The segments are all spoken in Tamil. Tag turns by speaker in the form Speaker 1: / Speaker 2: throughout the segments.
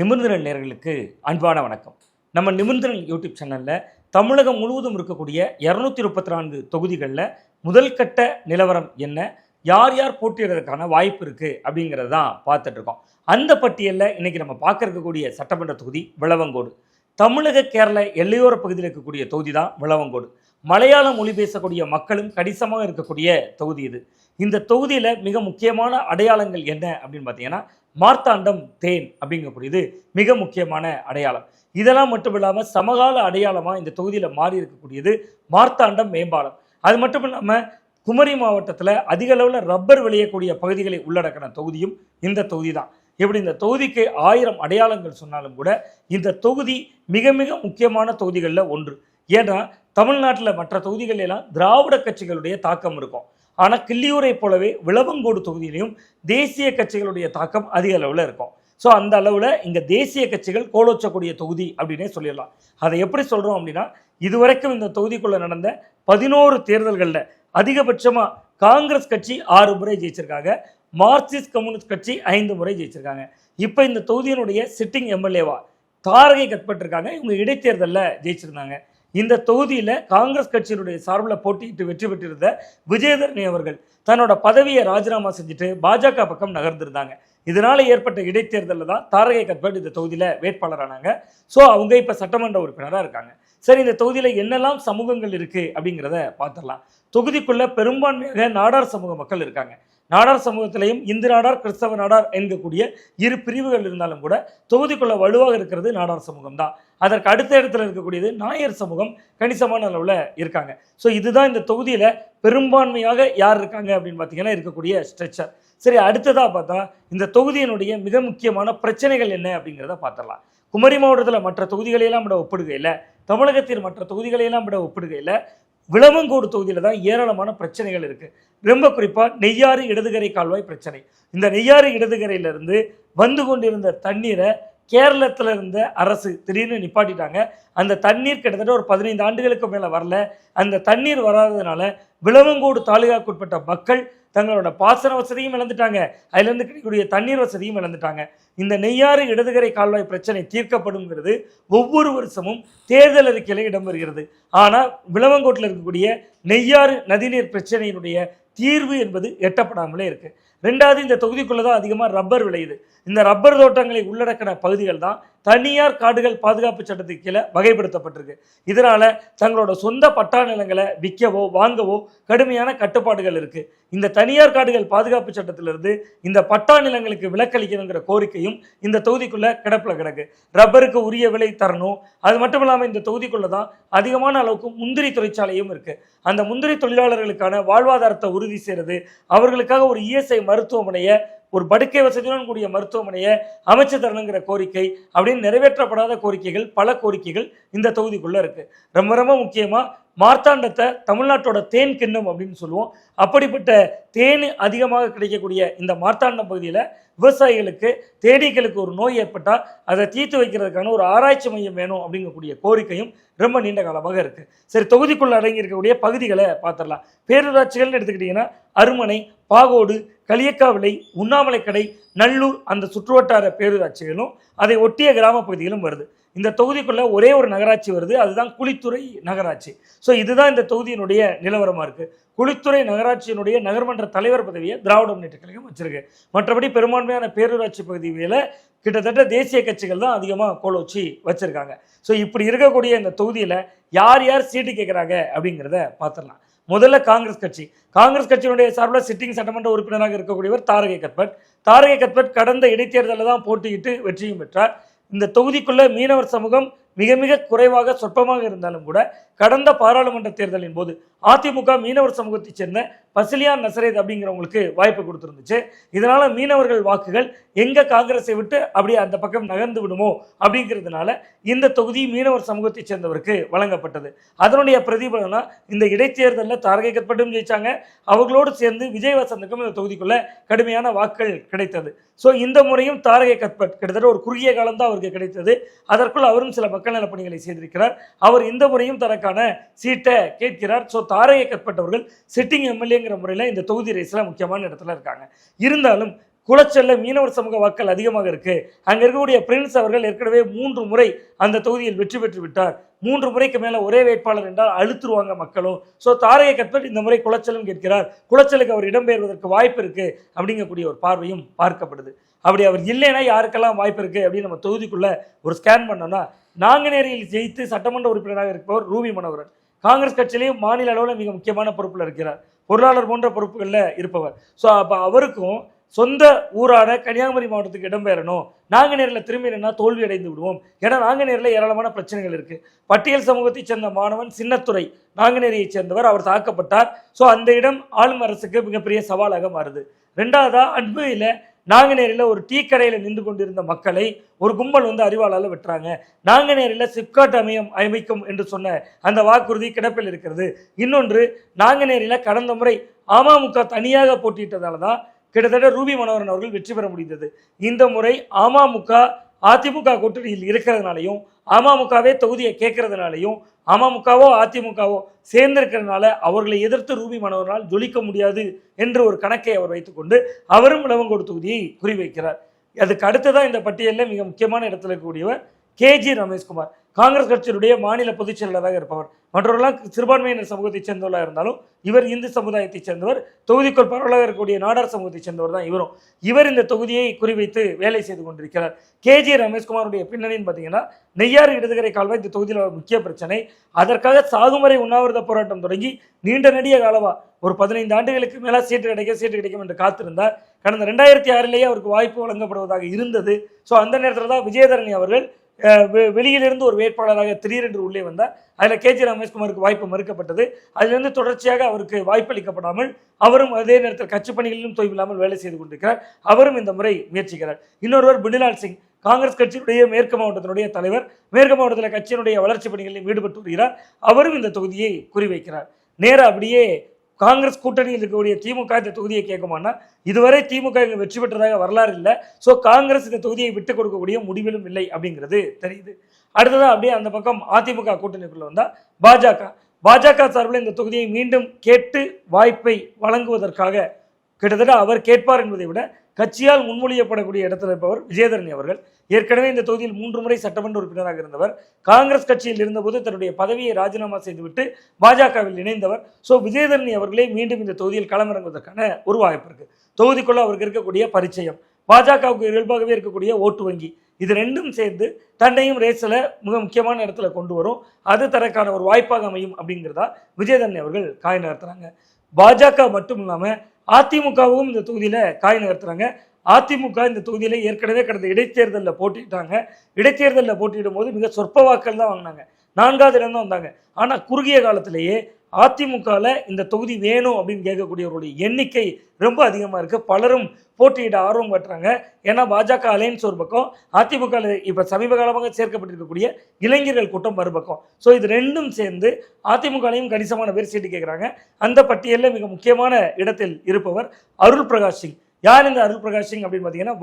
Speaker 1: நிமிர்ந்திரல் நேயர்களுக்கு அன்பான வணக்கம். நம்ம நிமிர்ந்திரல் யூடியூப் சேனலில் தமிழகம் முழுவதும் இருக்கக்கூடிய 234 தொகுதிகளில் முதல் கட்ட நிலவரம் என்ன, யார் யார் போட்டியிடுறதுக்கான வாய்ப்பு இருக்குது அப்படிங்கிறது தான் பார்த்துட்ருக்கோம். அந்த பட்டியலில் இன்றைக்கி நம்ம பார்க்க இருக்கக்கூடிய சட்டமன்ற தொகுதி விளவங்கோடு. தமிழக கேரள எல்லையோர பகுதியில் இருக்கக்கூடிய தொகுதி தான் விளவங்கோடு. மலையாள மொழி பேசக்கூடிய மக்களும் கணிசமாக இருக்கக்கூடிய தொகுதி இது. இந்த தொகுதியில் மிக முக்கியமான அடையாளங்கள் என்ன அப்படின்னு பார்த்தீங்கன்னா, மார்த்தாண்டம் தேன் அப்படிங்கக்கூடியது மிக முக்கியமான அடையாளம். இதெல்லாம் மட்டும் இல்லாமல் சமகால அடையாளமாக இந்த தொகுதியில் மாறி இருக்கக்கூடியது மார்த்தாண்டம் மேம்பாலம். அது மட்டும் இல்லாமல் குமரி மாவட்டத்தில் அதிக அளவில் ரப்பர் விளையக்கூடிய பகுதிகளை உள்ளடக்கின தொகுதியும் இந்த தொகுதி தான். இப்படி இந்த தொகுதிக்கு 1000 அடையாளங்கள் சொன்னாலும் கூட இந்த தொகுதி மிக மிக முக்கியமான தொகுதிகளில் ஒன்று. ஏன்னா தமிழ்நாட்டில் மற்ற தொகுதிகள் எல்லாம் திராவிட கட்சிகளுடைய தாக்கம் இருக்கும். ஆனால் கிள்ளியூரை போலவே விளவங்கோடு தொகுதியிலையும் தேசிய கட்சிகளுடைய தாக்கம் அதிக அளவில் இருக்கும். ஸோ அந்த அளவில் இங்கே தேசிய கட்சிகள் கோலோச்சக்கூடிய தொகுதி அப்படின்னே சொல்லிடலாம். அதை எப்படி சொல்கிறோம் அப்படின்னா, இதுவரைக்கும் இந்த தொகுதிக்குள்ளே நடந்த 11 தேர்தல்களில் அதிகபட்சமாக காங்கிரஸ் கட்சி 6 முறை ஜெயிச்சிருக்காங்க, மார்க்சிஸ்ட் கம்யூனிஸ்ட் கட்சி 5 முறை ஜெயிச்சிருக்காங்க. இப்போ இந்த தொகுதியினுடைய சிட்டிங் எம்எல்ஏவா தாரகை கட்பட்டிருக்காங்க. இவங்க இடைத்தேர்தலில் ஜெயிச்சிருந்தாங்க. இந்த தொகுதியில் காங்கிரஸ் கட்சியினுடைய சார்பில் போட்டியிட்டு வெற்றி பெற்றிருந்த விஜயதரணி அவர்கள் தன்னோட பதவியை ராஜினாமா செஞ்சுட்டு பாஜக பக்கம் நகர்ந்திருந்தாங்க. இதனால் ஏற்பட்ட இடைத்தேர்தலில் தான் தாரகை கட்பட் இந்த தொகுதியில் வேட்பாளரானாங்க. ஸோ அவங்க இப்போ சட்டமன்ற உறுப்பினராக இருக்காங்க. சரி, இந்த தொகுதியில் என்னெல்லாம் சமூகங்கள் இருக்குது அப்படிங்கிறத பார்த்துடலாம். தொகுதிக்குள்ளே பெரும்பான்மையாக நாடார் சமூக மக்கள் இருக்காங்க. நாடார் சமூகத்திலையும் இந்து நாடார், கிறிஸ்தவ நாடார் என்கக்கூடிய 2 பிரிவுகள் இருந்தாலும் கூட தொகுதிக்குள்ள வலுவாக இருக்கிறது நாடார் சமூகம் தான். அதற்கு அடுத்த இடத்துல இருக்கக்கூடியது நாயர் சமூகம் கணிசமான அளவில் இருக்காங்க. ஸோ இதுதான் இந்த தொகுதியில் பெரும்பான்மையாக யார் இருக்காங்க அப்படின்னு பார்த்தீங்கன்னா இருக்கக்கூடிய ஸ்ட்ரெச்சர். சரி, அடுத்ததாக பார்த்தா இந்த தொகுதியினுடைய மிக முக்கியமான பிரச்சனைகள் என்ன அப்படிங்கிறத பார்த்துடலாம். குமரி மாவட்டத்தில் மற்ற தொகுதிகளையெல்லாம் விட ஒப்பிடுகையில், தமிழகத்தின் மற்ற தொகுதிகளையெல்லாம் விட ஒப்பிடுகையில் விளவங்கோடு தொகுதியில் தான் ஏராளமான பிரச்சனைகள் இருக்குது. ரொம்ப குறிப்பாக நெய்யாறு இடதுகரை கால்வாய் பிரச்சனை. இந்த நெய்யாறு இடதுகரையிலிருந்து வந்து கொண்டிருந்த தண்ணீரை கேரளத்தில் இருந்த அரசு திடீர்னு நிப்பாட்டிட்டாங்க. அந்த தண்ணீர் கிட்டத்தட்ட ஒரு 15 ஆண்டுகளுக்கு மேலே வரல. அந்த தண்ணீர் வராததுனால விளவங்கோடு தாலுகாக்குட்பட்ட மக்கள் தங்களோட பாசன வசதியும் இழந்துட்டாங்க, அதிலிருந்து கிடைக்கக்கூடிய தண்ணீர் வசதியும் இழந்துட்டாங்க. இந்த நெய்யாறு இடதுகரை கால்வாய் பிரச்சனை தீர்க்கப்படுங்கிறது ஒவ்வொரு வருஷமும் தேர்தல் அறிக்கையில் இடம்பெறுகிறது. ஆனால் விளவங்கோட்டில் இருக்கக்கூடிய நெய்யாறு நதிநீர் பிரச்சனையினுடைய தீர்வு என்பது எட்டப்படாமலே இருக்குது. ரெண்டாவது, இந்த தொகுதிக்குள்ளே தான் அதிகமாக ரப்பர் விளையுது. இந்த ரப்பர் தோட்டங்களை உள்ளடக்கின பகுதிகள் தான் தனியார் காடுகள் பாதுகாப்பு சட்டத்துக்கு கீழே வகைப்படுத்தப்பட்டிருக்கு. இதனால் தங்களோட சொந்த பட்டா நிலங்களை விற்கவோ வாங்கவோ கடுமையான கட்டுப்பாடுகள் இருக்குது. இந்த தனியார் காடுகள் பாதுகாப்பு சட்டத்திலிருந்து இந்த பட்டா நிலங்களுக்கு விலக்களிக்கணுங்கிற கோரிக்கையும் இந்த தொகுதிக்குள்ளே கிடப்பில் கிடக்கு. ரப்பருக்கு உரிய விலை தரணும். அது மட்டும் இல்லாமல் இந்த தொகுதிக்குள்ளே தான் அதிகமான அளவுக்கு முந்திரி தொழிற்சாலையும் இருக்குது. அந்த முந்திரி தொழிலாளர்களுக்கான வாழ்வாதாரத்தை உறுதி செய்கிறது, அவர்களுக்காக ஒரு இஎஸ்ஐ மருத்துவமனையை, ஒரு படுக்கை வசதியுடன் கூடிய மருத்துவமனையை அமைச்சு தரணுங்கிற கோரிக்கை அப்படின்னு நிறைவேற்றப்படாத கோரிக்கைகள், பல கோரிக்கைகள் இந்த தொகுதிக்குள்ளே இருக்குது. ரொம்ப ரொம்ப முக்கியமாக மார்த்தாண்டத்தை தமிழ்நாட்டோட தேன் கிண்ணம் அப்படின்னு சொல்லுவோம். அப்படிப்பட்ட தேன் அதிகமாக கிடைக்கக்கூடிய இந்த மார்த்தாண்டம் பகுதியில் விவசாயிகளுக்கு, தேனீக்களுக்கு ஒரு நோய் ஏற்பட்டால் அதை தீர்த்து வைக்கிறதுக்கான ஒரு ஆராய்ச்சி மையம் வேணும் அப்படிங்கக்கூடிய கோரிக்கையும் ரொம்ப நீண்ட காலமாக இருக்குது. சரி, தொகுதிக்குள்ள அடங்கி இருக்கக்கூடிய பகுதிகளை பார்த்துடலாம். பேரூராட்சிகள்னு எடுத்துக்கிட்டிங்கன்னா அருமனை, பாகோடு, களியக்காவிளை, உண்ணாமலைக்கடை, நல்லூர் அந்த சுற்றுவட்டார பேரூராட்சிகளும் அதை ஒட்டிய கிராம பகுதிகளும் வருது. இந்த தொகுதிக்குள்ளே ஒரே ஒரு நகராட்சி வருது, அதுதான் குளித்துறை நகராட்சி. ஸோ இதுதான் இந்த தொகுதியினுடைய நிலவரமாக இருக்குது. குளித்துறை நகராட்சியினுடைய நகர்மன்ற தலைவர் பதவியை திராவிட முன்னேற்ற கழகம் வச்சிருக்கு. மற்றபடி பெரும்பான்மையான பேரூராட்சி பகுதியில் கிட்டத்தட்ட தேசிய கட்சிகள் தான் அதிகமாக கோலோச்சி வச்சுருக்காங்க. ஸோ இப்படி இருக்கக்கூடிய இந்த தொகுதியில் யார் யார் சீட்டு கேட்குறாங்க அப்படிங்கிறத பார்த்துடலாம். முதல்ல காங்கிரஸ் கட்சி. காங்கிரஸ் கட்சியினுடைய சார்பில் சிட்டிங் சட்டமன்ற உறுப்பினராக இருக்கக்கூடியவர் தாரகை கட்பட். தாரகை கட்பட் கடந்த இடைத்தேர்தலில் தான் போட்டியிட்டு வெற்றியும் பெற்றார். இந்த தொகுதிக்குள்ள மீனவர் சமூகம் மிக மிக குறைவாக சொற்பமாக இருந்தாலும் கூட கடந்த பாராளுமன்ற தேர்தலின் போது அதிமுக மீனவர் சமூகத்தைச் சேர்ந்த பசிலியான் நசரேத் அப்படிங்கிறவங்களுக்கு வாய்ப்பு கொடுத்துருந்துச்சு. இதனால மீனவர்கள் வாக்குகள் எங்க காங்கிரஸை விட்டு அப்படியே அந்த பக்கம் நகர்ந்து விடுமோ அப்படிங்கிறதுனால இந்த தொகுதி மீனவர் சமூகத்தைச் சேர்ந்தவருக்கு வழங்கப்பட்டது. அதனுடைய பிரதிபலனா இந்த இடைத்தேர்தலில் தாரகை கட்பட்டும் ஜெயிச்சாங்க. அவர்களோடு சேர்ந்து விஜய் வசந்துக்கும் இந்த தொகுதிக்குள்ள கடுமையான வாக்குகள் கிடைத்தது. ஸோ இந்த முறையும் தாரகை கட்பட் கிட்டத்தட்ட ஒரு குறுகிய காலம்தான் அவருக்கு கிடைத்தது. அதற்குள் அவரும் சில மக்கள் நல பணிகளை செய்திருக்கிறார். அவர் இந்த முறையும் தனக்கான சீட்டை கேட்கிறார். ஸோ தாரகை கட்பட் அவர்கள் சிட்டிங் எம்எல்ஏங்கிற முறையில் இந்த தொகுதி ரேஸில் முக்கியமான இடத்துல இருக்காங்க. இருந்தாலும் குளச்சல்ல மீனவர் சமூக வாக்கள் அதிகமாக இருக்கு. அங்க இருக்கக்கூடிய பிரின்ஸ் அவர்கள் ஏற்கனவே 3 முறை அந்த தொகுதியில் வெற்றி பெற்று விட்டார். 3 முறைக்கு மேல ஒரே வேட்பாளர் என்றால் அழுத்துருவாங்க மக்களும். ஸோ தாரகை கற்பட் இந்த முறை குளச்சலும் கேட்கிறார். குளச்சலுக்கு அவர் இடம்பெயர்வதற்கு வாய்ப்பு இருக்கு அப்படிங்கக்கூடிய ஒரு பார்வையும் பார்க்கப்படுது. அப்படி அவர் இல்லைன்னா யாருக்கெல்லாம் வாய்ப்பு இருக்கு அப்படின்னு நம்ம தொகுதிக்குள்ள ஒரு ஸ்கேன் பண்ணோம்னா, நாங்குநேரியில் ஜெயித்து சட்டமன்ற உறுப்பினராக இருப்பவர் ரூபி மனோகரன். காங்கிரஸ் கட்சியிலேயும் மாநில அளவில் மிக முக்கியமான பொறுப்பில் இருக்கிறார். பொருளாளர் போன்ற பொறுப்புகளில் இருப்பவர். ஸோ அப்போ அவருக்கும் சொந்த ஊரான கன்னியாகுமரி மாவட்டத்துக்கு இடம்பெயரணும், நாங்குநேரில் திரும்பினா தோல்வி அடைந்து விடுவோம். ஏன்னா நாங்குநேரில் ஏராளமான பிரச்சனைகள் இருக்கு. பட்டியல் சமூகத்தைச் சேர்ந்த மாணவன் சின்னத்துறை நாங்குநேரியைச் சேர்ந்தவர், அவர் தாக்கப்பட்டார். ஸோ அந்த இடம் ஆளும் அரசுக்கு மிகப்பெரிய சவாலாக மாறுது. ரெண்டாவதா அன்பையில் நாங்குநேரியில் ஒரு டீ கடையில் நின்று கொண்டிருந்த மக்களை ஒரு கும்பல் வந்து அறிவாளால் வெட்டுறாங்க. நாங்குநேரியில் சிப்காட் அமைக்கும் என்று சொன்ன அந்த வாக்குறுதி கிடப்பில் இருக்கிறது. இன்னொன்று, நாங்குநேரியில் கடந்த முறை அமமுக தனியாக போட்டியிட்டதால தான் கிட்டத்தட்ட ரூபி மனோகரன் அவர்கள் வெற்றி பெற முடிந்தது. இந்த முறை அமமுக அதிமுக கூட்டணியில் இருக்கிறதுனாலையும் அமமுகவே தொகுதியை கேட்கறதுனாலையும் அமமுகவோ அதிமுகவோ சேர்ந்திருக்கிறதுனால அவர்களை எதிர்த்து ரூபி மனோகரனால் ஜொலிக்க முடியாது என்று ஒரு கணக்கை அவர் வைத்துக்கொண்டு அவரும் விளவங்கோடு தொகுதியை குறிவைக்கிறார். அதுக்கு அடுத்ததான் இந்த பட்டியலில் மிக முக்கியமான இடத்துல இருக்கக்கூடியவர் KG ரமேஷ்குமார். காங்கிரஸ் கட்சியினுடைய மாநில பொதுச் செயலாளராக இருப்பவர். மற்றவர்களாம் சிறுபான்மையினர் சமூகத்தைச் சேர்ந்தவர்களாக இருந்தாலும் இவர் இந்து சமுதாயத்தைச் சேர்ந்தவர். தொகுதிக்குள் பரவலாக இருக்கக்கூடிய நாடார் சமூகத்தைச் சேர்ந்தவர் தான் இவரும். இவர் இந்த தொகுதியை குறிவைத்து வேலை செய்து கொண்டிருக்கிறார். KG ரமேஷ்குமாருடைய பின்னணின்னு பார்த்தீங்கன்னா, நெய்யாறு இடதுகரை கால்வாய் இந்த தொகுதியில் ஒரு முக்கிய பிரச்சனை. அதற்காக சாகுமறை உண்ணாவிரத போராட்டம் தொடங்கி நீண்ட நெடிய காலமா ஒரு 15 ஆண்டுகளுக்கு மேலே சீட்டு கிடைக்கும் என்று காத்திருந்தார். கடந்த 2006 அவருக்கு வாய்ப்பு வழங்கப்படுவதாக இருந்தது. ஸோ அந்த நேரத்தில் தான் விஜயதரணி அவர்கள் வெளியிலிருந்து ஒரு வேட்பாளராக திடீரென்று உள்ளே வந்தார். அதில் KG ரமேஷ்குமாருக்கு வாய்ப்பு மறுக்கப்பட்டது. அதிலிருந்து தொடர்ச்சியாக அவருக்கு வாய்ப்பளிக்கப்படாமல் அவரும் அதே நேரத்தில் கட்சி பணிகளிலும் தொய்வில்லாமல் வேலை செய்து கொண்டிருக்கிறார். அவரும் இந்த முறை முயற்சிக்கிறார். இன்னொருவர் பிடிலால் சிங், காங்கிரஸ் கட்சியினுடைய மேற்கு மாவட்டத்தினுடைய தலைவர். மேற்கு மாவட்டத்தில் கட்சியினுடைய வளர்ச்சி பணிகளில் ஈடுபட்டு வருகிறார். அவரும் இந்த தொகுதியை குறிவைக்கிறார். நேராக அப்படியே காங்கிரஸ் கூட்டணியில் இருக்கக்கூடிய திமுக இந்த தொகுதியை கேட்குமானா, இதுவரை திமுக இங்கே வெற்றி பெற்றதாக வரலாறு இல்லை. ஸோ காங்கிரஸ் இந்த தொகுதியை விட்டுக் கொடுக்கக்கூடிய முடிவிலும் இல்லை அப்படிங்கிறது தெரியுது. அடுத்ததான் அப்படியே அந்த பக்கம் அதிமுக கூட்டணிக்குள்ள வந்தா பாஜக சார்பில் இந்த தொகுதியை மீண்டும் கேட்டு வாய்ப்பை வழங்குவதற்காக கிட்டத்தட்ட அவர் கேட்பார் என்பதை விட கட்சியால் முன்மொழியப்படக்கூடிய இடத்தில் இருப்பவர் விஜயதரணி அவர்கள். ஏற்கனவே இந்த தொகுதியில் 3 முறை சட்டமன்ற உறுப்பினராக இருந்தவர். காங்கிரஸ் கட்சியில் இருந்தபோது தன்னுடைய பதவியை ராஜினாமா செய்துவிட்டு பாஜகவில் இணைந்தவர். ஸோ விஜயதரணி அவர்களே மீண்டும் இந்த தொகுதியில் களமிறங்குவதற்கான ஒரு வாய்ப்பு இருக்கு. தொகுதிக்குள்ள அவருக்கு இருக்கக்கூடிய பரிச்சயம், பாஜகவுக்கு இயல்பாகவே இருக்கக்கூடிய ஓட்டு வங்கி, இது ரெண்டும் சேர்ந்து தன்னையும் ரேஸில் மிக முக்கியமான இடத்துல கொண்டு வரும். அது தனக்கான ஒரு வாய்ப்பாக அமையும் அப்படிங்கிறதா விஜயதரணி அவர்கள் காய் நகர்த்துறாங்க. பாஜக மட்டும் இல்லாமல் அதிமுகவும் இந்த தொகுதியில் காய் நகர்த்துறாங்க. அதிமுக இந்த தொகுதியில் ஏற்கனவே கடந்த இடைத்தேர்தலில் போட்டிட்டாங்க. இடைத்தேர்தலில் போட்டியிடும் போது மிக சொற்ப வாக்கள் தான் வாங்கினாங்க. 4வது இடம் தான் வந்தாங்க. ஆனால் குறுகிய காலத்திலேயே அதிமுகவில் இந்த தொகுதி வேணும் அப்படின்னு கேட்கக்கூடியவருடைய எண்ணிக்கை ரொம்ப அதிகமாக இருக்குது. பலரும் போட்டியிட ஆர்வம் காட்டுறாங்க. ஏன்னா பாஜக அலையன்ஸ் ஒரு பக்கம், அதிமுக இப்போ சமீப காலமாக சேர்க்கப்பட்டிருக்கக்கூடிய இளைஞர்கள் கூட்டம் மறுபக்கம். ஸோ இது ரெண்டும் சேர்ந்து அதிமுகலையும் கணிசமான பேர் சீட்டு கேட்குறாங்க. அந்த பட்டியலில் மிக முக்கியமான இடத்தில் இருப்பவர் அருள் பிரகாஷ் சிங். யார் இந்த அருள் பிரகாஷ் சிங் அப்படின்னு பார்த்தீங்கன்னா,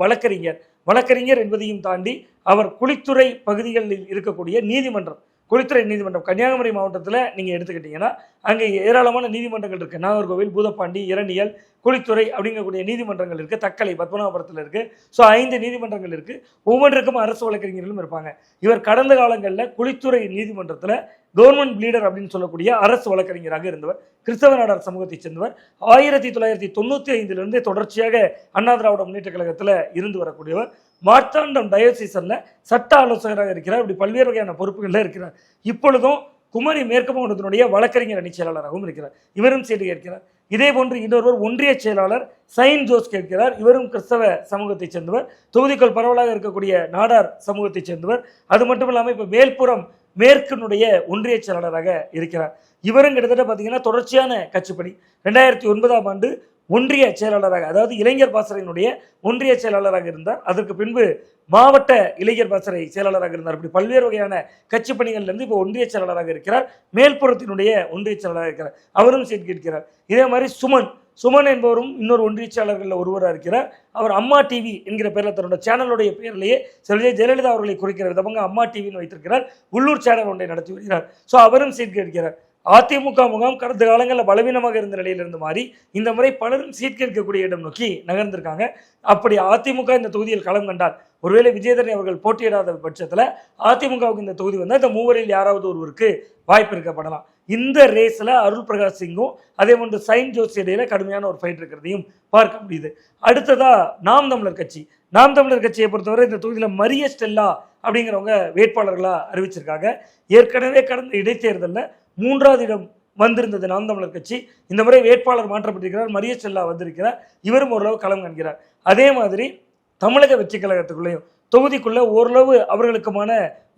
Speaker 1: வழக்கறிஞர் என்பதையும் தாண்டி அவர் குளித்துறை பகுதிகளில் இருக்கக்கூடிய நீதிமன்றம், குளித்துறை நீதிமன்றம் கன்னியாகுமரி மாவட்டத்தில் நீங்கள் எடுத்துக்கிட்டிங்கன்னா அங்கே ஏராளமான நீதிமன்றங்கள் இருக்குது. நாகர்கோவில், பூதப்பாண்டி, இரணியல், குளித்துறை அப்படிங்கக்கூடிய நீதிமன்றங்கள் இருக்குது. தக்கலை, பத்மநாபபுரத்தில் இருக்குது. ஸோ 5 நீதிமன்றங்கள் இருக்குது. ஒவ்வொன்றுக்கும் அரசு வழக்கறிஞர்களும் இருப்பாங்க. இவர் கடந்த காலங்களில் குளித்துறை நீதிமன்றத்தில் கவர்மெண்ட் லீடர் அப்படின்னு சொல்லக்கூடிய அரசு வழக்கறிஞராக இருந்தவர். கிறிஸ்தவ நாடார் சமூகத்தைச் சேர்ந்தவர். 1995 தொடர்ச்சியாக அண்ணா திராவிட முன்னேற்ற கழகத்தில் இருந்து வரக்கூடியவர். மார்த்தாண்டம் டயோசிஸில் சட்ட ஆலோசகராக இருக்கிறார். இப்படி பல்வேறு வகையான பொறுப்புகளில் இருக்கிறார். இப்பொழுதும் குமரி மேற்கு மாவட்டத்தினுடைய வழக்கறிஞர் அணி செயலாளராகவும் இருக்கிறார். இவரும் சீட்டு கேட்கிறார். இதே போன்று இன்னொருவர் ஒன்றிய செயலாளர் சைன் ஜோஸ் கேட்கிறார். இவரும் கிறிஸ்தவ சமூகத்தைச் சேர்ந்தவர். தொகுதிக்குள் பரவலாக இருக்கக்கூடிய நாடார் சமூகத்தைச் சேர்ந்தவர். அது மட்டும் இல்லாமல் இப்போ மேல்புறம் மேற்கினுடைய ஒன்றிய செயலாளராக இருக்கிறார். இவரும் கிட்டத்தட்ட பார்த்தீங்கன்னா தொடர்ச்சியான கட்சிப்பணி. 2009ஆம் ஆண்டு ஒன்றிய செயலாளராக, அதாவது இளைஞர் பாசறையினுடைய ஒன்றிய செயலாளராக இருந்தார். அதற்கு பின்பு மாவட்ட இளைஞர் பாசறை செயலாளராக இருந்தார். இப்படி பல்வேறு வகையான கட்சி பணிகள்லேருந்து இப்போ ஒன்றிய செயலாளராக இருக்கிறார். மேல்புறத்தினுடைய ஒன்றிய செயலாளராக இருக்கிறார். அவரும் சீட் கேட்கிறார். இதே மாதிரி சுமன் என்பவரும் இன்னொரு ஒன்றிய செயலாளர்களில் ஒருவராக இருக்கிறார். அவர் அம்மா டிவி என்கிற பேரில் தன்னோட சேனலுடைய பெயரிலேயே ஜெயலலிதா அவர்களை குறிக்கிற விதமாக அம்மா டிவின்னு வைத்திருக்கிறார். உள்ளூர் சேனல் ஒன்றை நடத்தி வருகிறார். ஸோ அவரும் சீட் கேட்கிறார். அதிமுக முகாம் கடந்த காலங்களில் பலவீனமாக இருந்த நிலையிலிருந்து மாறி இந்த முறை பலரும் சீட் கேட்கக்கூடிய இடம் நோக்கி நகர்ந்திருக்காங்க. அப்படி அதிமுக இந்த தொகுதியில் களம் கண்டால், ஒருவேளை விஜயதரணி அவர்கள் போட்டியிடாத பட்சத்தில் அதிமுகவுக்கு இந்த தொகுதி வந்தால் இந்த மூவரில் யாராவது ஒருவருக்கு வாய்ப்பு இருக்கப்படலாம். இந்த ரேஸில் அருள் பிரகாஷ் சிங்கும் அதே போன்று சைன் ஜோஸ் இடையில கடுமையான ஒரு ஃபைட் இருக்கிறதையும் பார்க்க முடியுது. அடுத்ததா நாம் தமிழர் கட்சியை பொறுத்தவரை இந்த தொகுதியில் மரிய ஸ்டெல்லா அப்படிங்கிறவங்க வேட்பாளர்களாக அறிவிச்சிருக்காங்க. ஏற்கனவே கடந்த இடைத்தேர்தலில் 3வது இடம் வந்திருந்தது நாம் தமிழர் கட்சி. இந்த முறை வேட்பாளர் மாற்றப்பட்டிருக்கிறார், மரிய ஸ்டெல்லா வந்திருக்கிறார். இவரும் ஓரளவு களம் காண்கிறார். அதே மாதிரி தமிழக வெற்றி கழகத்துக்குள்ளேயும் தொகுதிக்குள்ள ஓரளவு அவர்களுக்குமான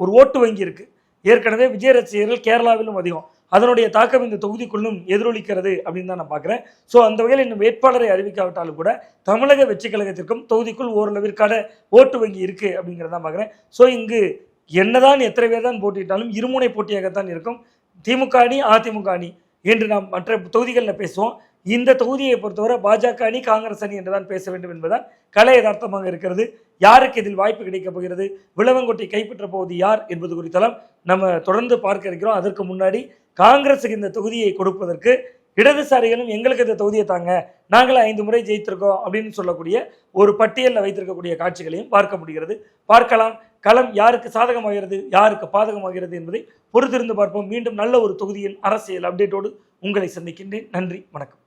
Speaker 1: ஒரு ஓட்டு வங்கி இருக்கு. ஏற்கனவே விஜய் ரசிகர்கள் கேரளாவிலும் அதிகம். அதனுடைய தாக்கம் இந்த தொகுதிக்குள்ளும் எதிரொலிக்கிறது அப்படின்னு தான் நான் பார்க்குறேன். ஸோ அந்த வகையில் இன்னும் வேட்பாளரை அறிவிக்காவிட்டாலும் கூட தமிழக வெற்றி கழகத்திற்கும் தொகுதிக்குள் ஓரளவிற்கான ஓட்டு வங்கி இருக்குது அப்படிங்கிறதான் பார்க்குறேன். ஸோ இங்கு என்னதான் எத்தனை பேர் தான் போட்டியிட்டாலும் இருமுனை போட்டியாகத்தான் இருக்கும். திமுக அணி அதிமுக அணி என்று நாம் மற்ற தொகுதிகளில் பேசுவோம். இந்த தொகுதியை பொறுத்தவரை பாஜக அணி காங்கிரஸ் அணி என்றுதான் பேச வேண்டும் என்பதுதான் கலை யதார்த்தமாக இருக்கிறது. யாருக்கு இதில் வாய்ப்பு கிடைக்கப் போகிறது, விளவங்கோட்டை கைப்பற்ற போவது யார் என்பது குறித்தெல்லாம் நம்ம தொடர்ந்து பார்க்க இருக்கிறோம். அதற்கு முன்னாடி காங்கிரஸுக்கு இந்த தொகுதியை கொடுப்பதற்கு இடதுசாரிகளும் எங்களுக்கு இந்த தொகுதியை தாங்க, நாங்கள் 5 முறை ஜெயித்திருக்கோம் அப்படின்னு சொல்லக்கூடிய ஒரு பட்டியலில் வைத்திருக்கக்கூடிய காட்சிகளையும் பார்க்க முடிகிறது. பார்க்கலாம் களம் யாருக்கு சாதகமாகிறது யாருக்கு பாதகமாகிறது என்பதை பொறுத்திருந்து பார்ப்போம். மீண்டும் நல்ல ஒரு தொகுதியின் அரசியல் அப்டேட்டோடு உங்களை சந்திக்கின்றேன். நன்றி, வணக்கம்.